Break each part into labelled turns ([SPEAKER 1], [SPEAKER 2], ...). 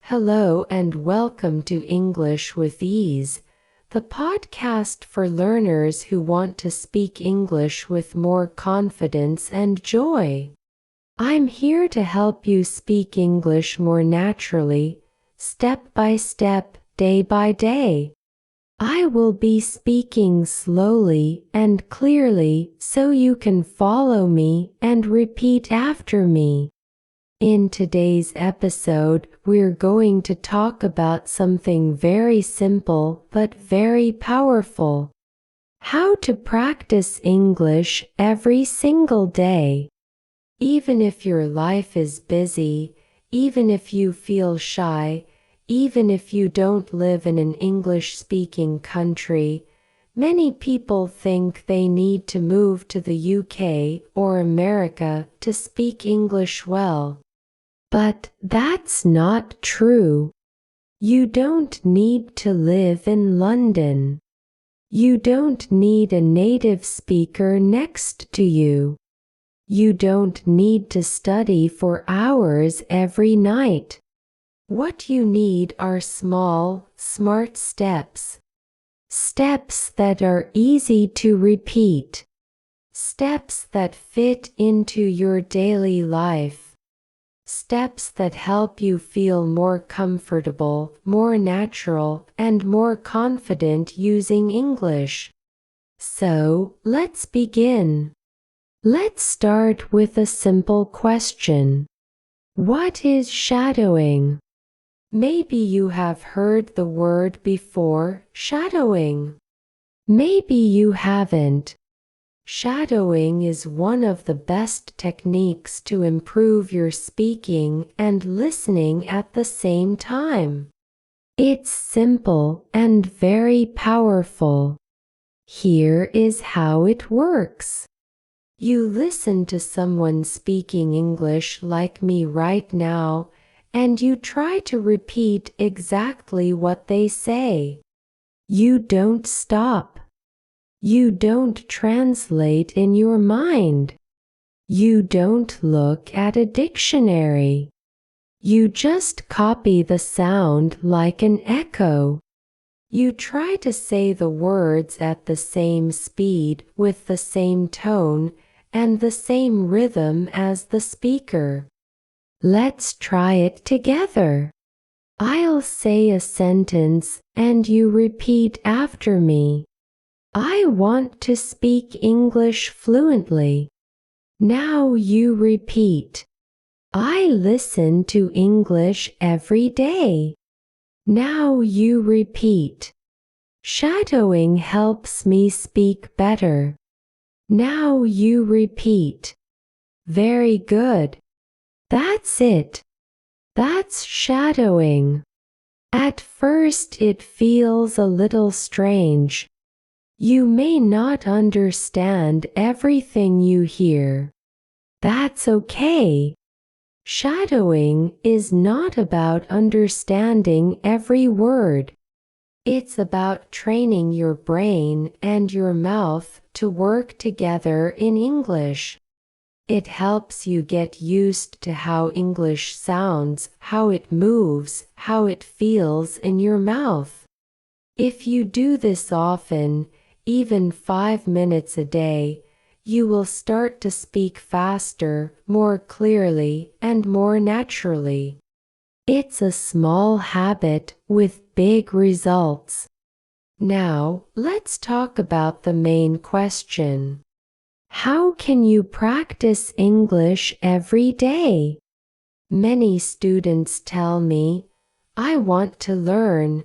[SPEAKER 1] Hello and welcome to English with Ease, the podcast for learners who want to speak English with more confidence and joy. I'm here to help you speak English more naturally, step by step, day by day. I will be speaking slowly and clearly so you can follow me and repeat after me. In today's episode, we're going to talk about something very simple but very powerful. How to practice English every single day. Even if your life is busy, even if you feel shy, even if you don't live in an English-speaking country, many people think they need to move to the UK or America to speak English well. But that's not true. You don't need to live in London. You don't need a native speaker next to you. You don't need to study for hours every night. What you need are small, smart steps. Steps that are easy to repeat. Steps that fit into your daily life. Steps that help you feel more comfortable, more natural, and more confident using English. So, let's begin. Let's start with a simple question. What is shadowing? Maybe you have heard the word before, shadowing. Maybe you haven't. Shadowing is one of the best techniques to improve your speaking and listening at the same time. It's simple and very powerful. Here is how it works. You listen to someone speaking English like me right now, and you try to repeat exactly what they say. You don't stop. You don't translate in your mind. You don't look at a dictionary. You just copy the sound like an echo. You try to say the words at the same speed, with the same tone, and the same rhythm as the speaker. Let's try it together. I'll say a sentence, and you repeat after me. I want to speak English fluently. Now you repeat. I listen to English every day. Now you repeat. Shadowing helps me speak better. Now you repeat. Very good. That's it. That's shadowing. At first it feels a little strange. You may not understand everything you hear. That's okay. Shadowing is not about understanding every word. It's about training your brain and your mouth to work together in English. It helps you get used to how English sounds, how it moves, how it feels in your mouth. If you do this often, even 5 minutes a day, you will start to speak faster, more clearly, and more naturally. It's a small habit with big results. Now, let's talk about the main question. How can you practice English every day? Many students tell me, I want to learn,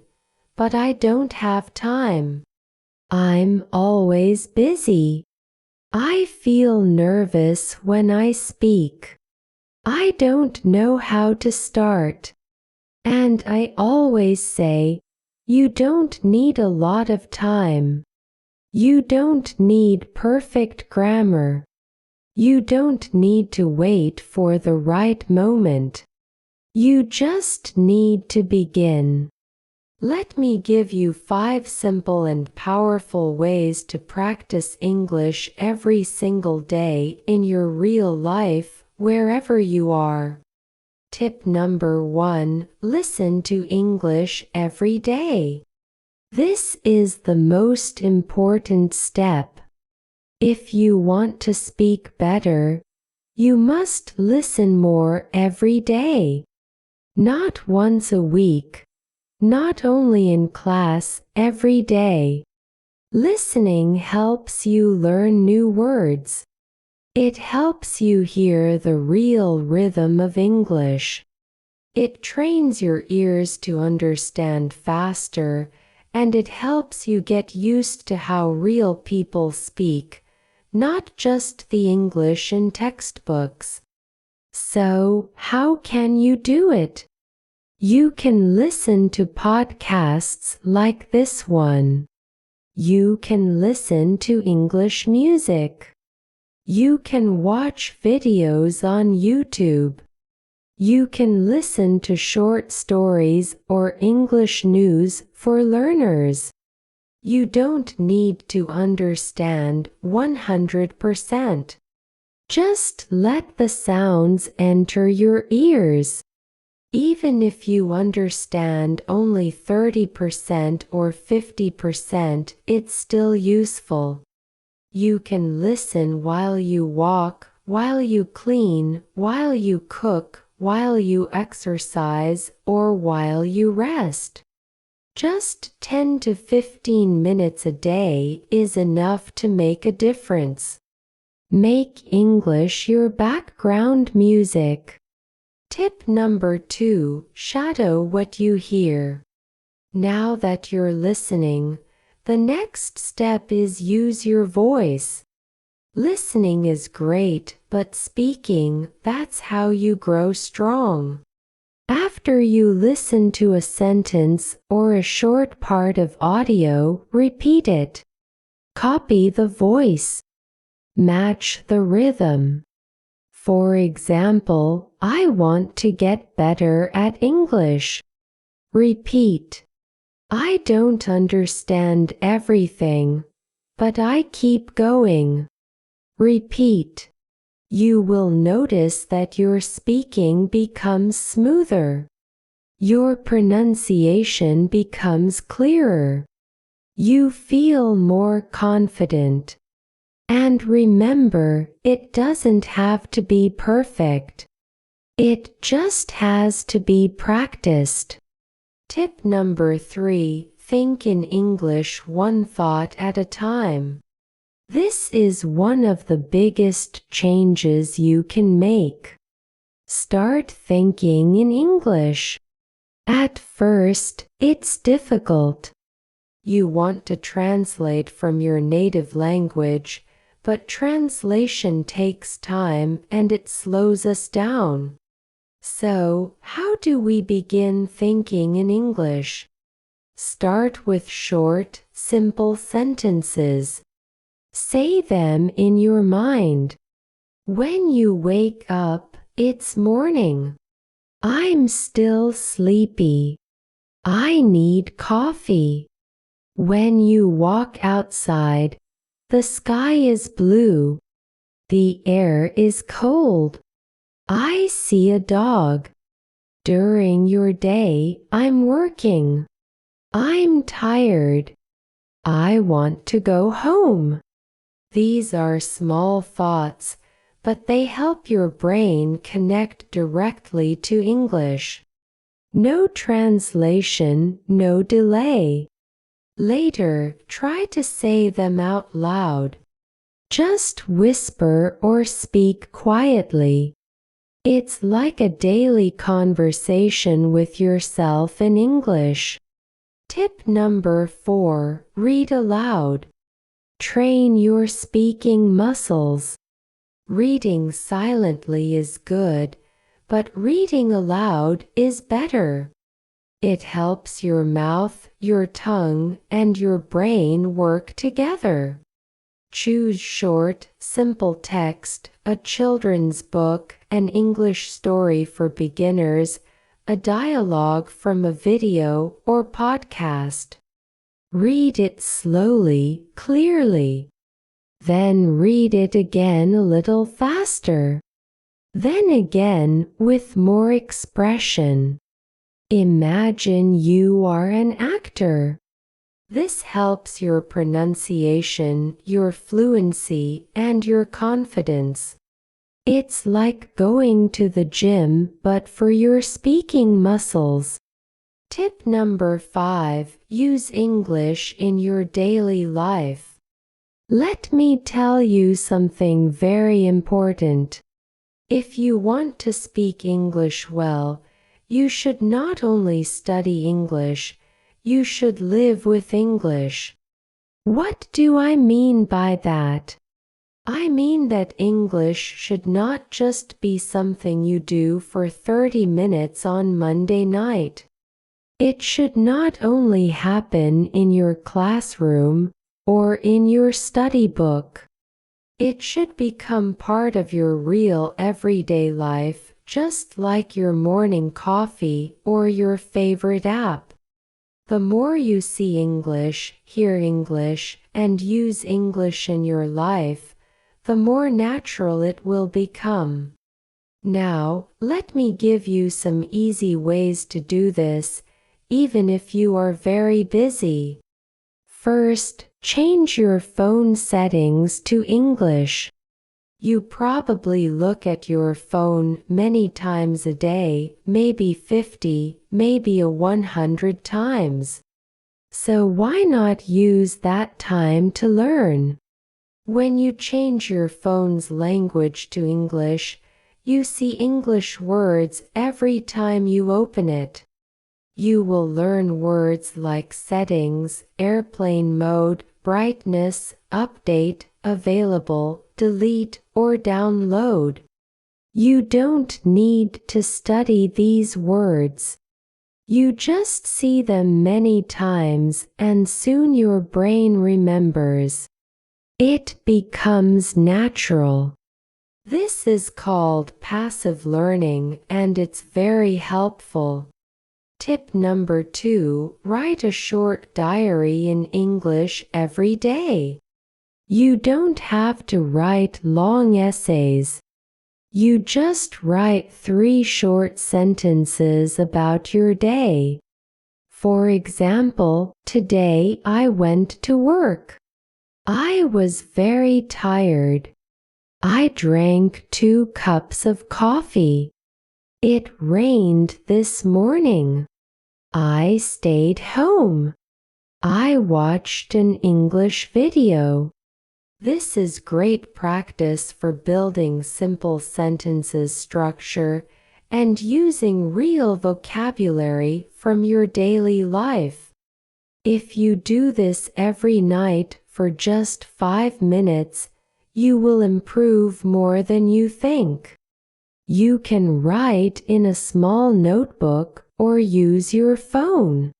[SPEAKER 1] but I don't have time. I'm always busy. I feel nervous when I speak. I don't know how to start. And I always say, you don't need a lot of time. You don't need perfect grammar. You don't need to wait for the right moment. You just need to begin. Let me give you 5 simple and powerful ways to practice English every single day in your real life, wherever you are. Tip number 1: listen to English every day. This is the most important step. If you want to speak better, you must listen more every day. Not once a week, not only in class, every day. Listening helps you learn new words. It helps you hear the real rhythm of English. It trains your ears to understand faster, and it helps you get used to how real people speak, not just the English in textbooks. So, how can you do it? You can listen to podcasts like this one. You can listen to English music. You can watch videos on YouTube. You can listen to short stories or English news for learners. You don't need to understand 100%. Just let the sounds enter your ears. Even if you understand only 30% or 50%, it's still useful. You can listen while you walk, while you clean, while you cook, while you exercise, or while you rest. Just 10 to 15 minutes a day is enough to make a difference. Make English your background music. Tip number 2: shadow what you hear. Now that you're listening, the next step is use your voice. Listening is great, but speaking, that's how you grow strong. After you listen to a sentence or a short part of audio, repeat it. Copy the voice. Match the rhythm. For example, I want to get better at English. Repeat. I don't understand everything, but I keep going. Repeat. You will notice that your speaking becomes smoother. Your pronunciation becomes clearer. You feel more confident. And remember, it doesn't have to be perfect. It just has to be practiced. Tip number 3: think in English one thought at a time. This is one of the biggest changes you can make. Start thinking in English. At first, it's difficult. You want to translate from your native language, but translation takes time and it slows us down. So, how do we begin thinking in English? Start with short, simple sentences. Say them in your mind. When you wake up, it's morning. I'm still sleepy. I need coffee. When you walk outside, the sky is blue. The air is cold. I see a dog. During your day, I'm working. I'm tired. I want to go home. These are small thoughts, but they help your brain connect directly to English. No translation, no delay. Later, try to say them out loud. Just whisper or speak quietly. It's like a daily conversation with yourself in English. Tip number 4: read aloud. Train your speaking muscles. Reading silently is good, but reading aloud is better. It helps your mouth, your tongue, and your brain work together. Choose short, simple text, a children's book, an English story for beginners, a dialogue from a video or podcast. Read it slowly, clearly. Then read it again a little faster. Then again with more expression. Imagine you are an actor. This helps your pronunciation, your fluency, and your confidence. It's like going to the gym but for your speaking muscles. Tip number 5. Use English in your daily life. Let me tell you something very important. If you want to speak English well, you should not only study English, you should live with English. What do I mean by that? I mean that English should not just be something you do for 30 minutes on Monday night. It should not only happen in your classroom or in your study book. It should become part of your real everyday life, just like your morning coffee or your favorite app. The more you see English, hear English, and use English in your life, the more natural it will become. Now, let me give you some easy ways to do this, even if you are very busy. First, change your phone settings to English. You probably look at your phone many times a day, maybe 50, maybe 100 times. So why not use that time to learn? When you change your phone's language to English, you see English words every time you open it. You will learn words like settings, airplane mode, brightness, update, available, delete, or download. You don't need to study these words. You just see them many times and soon your brain remembers. It becomes natural. This is called passive learning and it's very helpful. Tip number 2. Write a short diary in English every day. You don't have to write long essays. You just write 3 short sentences about your day. For example, today I went to work. I was very tired. I drank 2 cups of coffee. It rained this morning. I stayed home. I watched an English video. This is great practice for building simple sentences structure and using real vocabulary from your daily life. If you do this every night for just 5 minutes, you will improve more than you think. You can write in a small notebook or use your phone.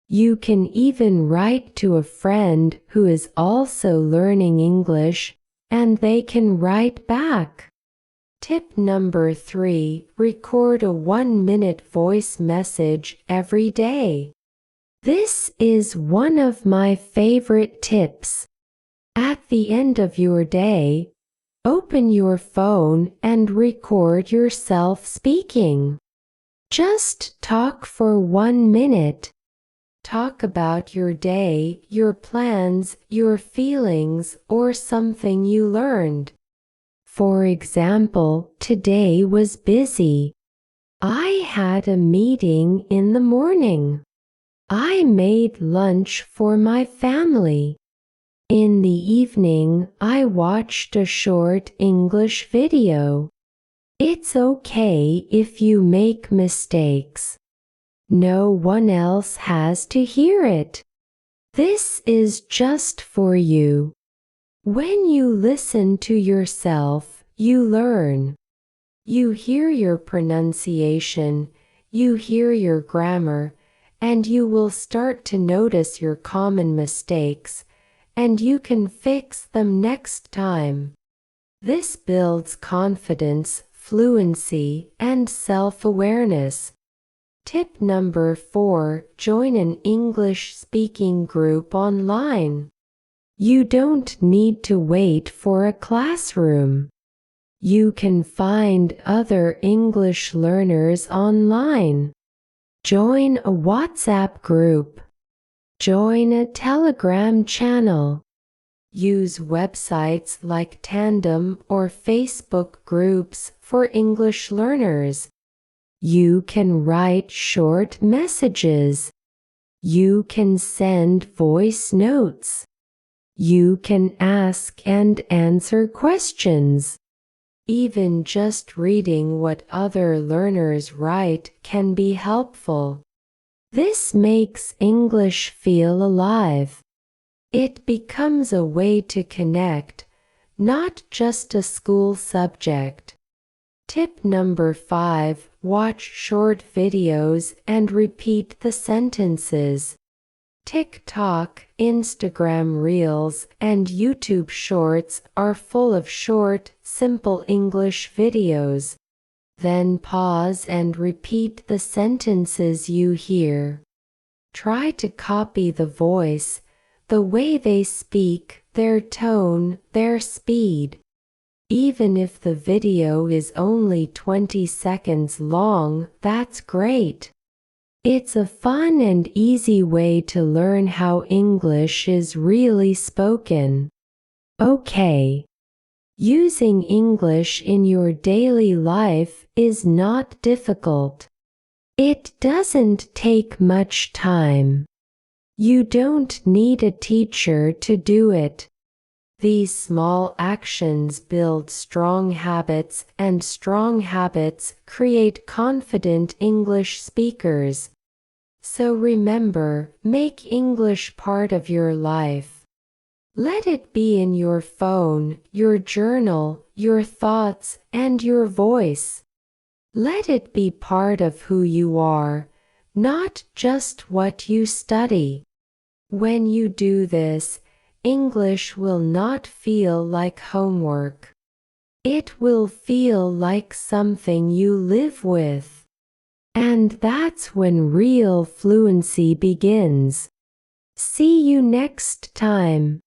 [SPEAKER 1] You can even write to a friend who is also learning English, and they can write back. Tip number 3. Record a 1-minute voice message every day. This is one of my favorite tips. At the end of your day, open your phone and record yourself speaking. Just talk for 1 minute. Talk about your day, your plans, your feelings, or something you learned. For example, today was busy. I had a meeting in the morning. I made lunch for my family. In the evening, I watched a short English video. It's okay if you make mistakes. No one else has to hear it. This is just for you. When you listen to yourself, you learn. You hear your pronunciation, you hear your grammar, and you will start to notice your common mistakes, and you can fix them next time. This builds confidence, fluency, and self-awareness. Tip number 4. Join an English speaking group online. You don't need to wait for a classroom. You can find other English learners online. Join a WhatsApp group. Join a Telegram channel. Use websites like Tandem or Facebook groups for English learners. You can write short messages. You can send voice notes. You can ask and answer questions. Even just reading what other learners write can be helpful. This makes English feel alive. It becomes a way to connect, not just a school subject. Tip number 5: watch short videos and repeat the sentences. TikTok, Instagram Reels, and YouTube Shorts are full of short, simple English videos. Then pause and repeat the sentences you hear. Try to copy the voice, the way they speak, their tone, their speed. Even if the video is only 20 seconds long, that's great. It's a fun and easy way to learn how English is really spoken. Okay. Using English in your daily life is not difficult. It doesn't take much time. You don't need a teacher to do it. These small actions build strong habits, and strong habits create confident English speakers. So remember, make English part of your life. Let it be in your phone, your journal, your thoughts, and your voice. Let it be part of who you are, not just what you study. When you do this, English will not feel like homework. It will feel like something you live with. And that's when real fluency begins. See you next time.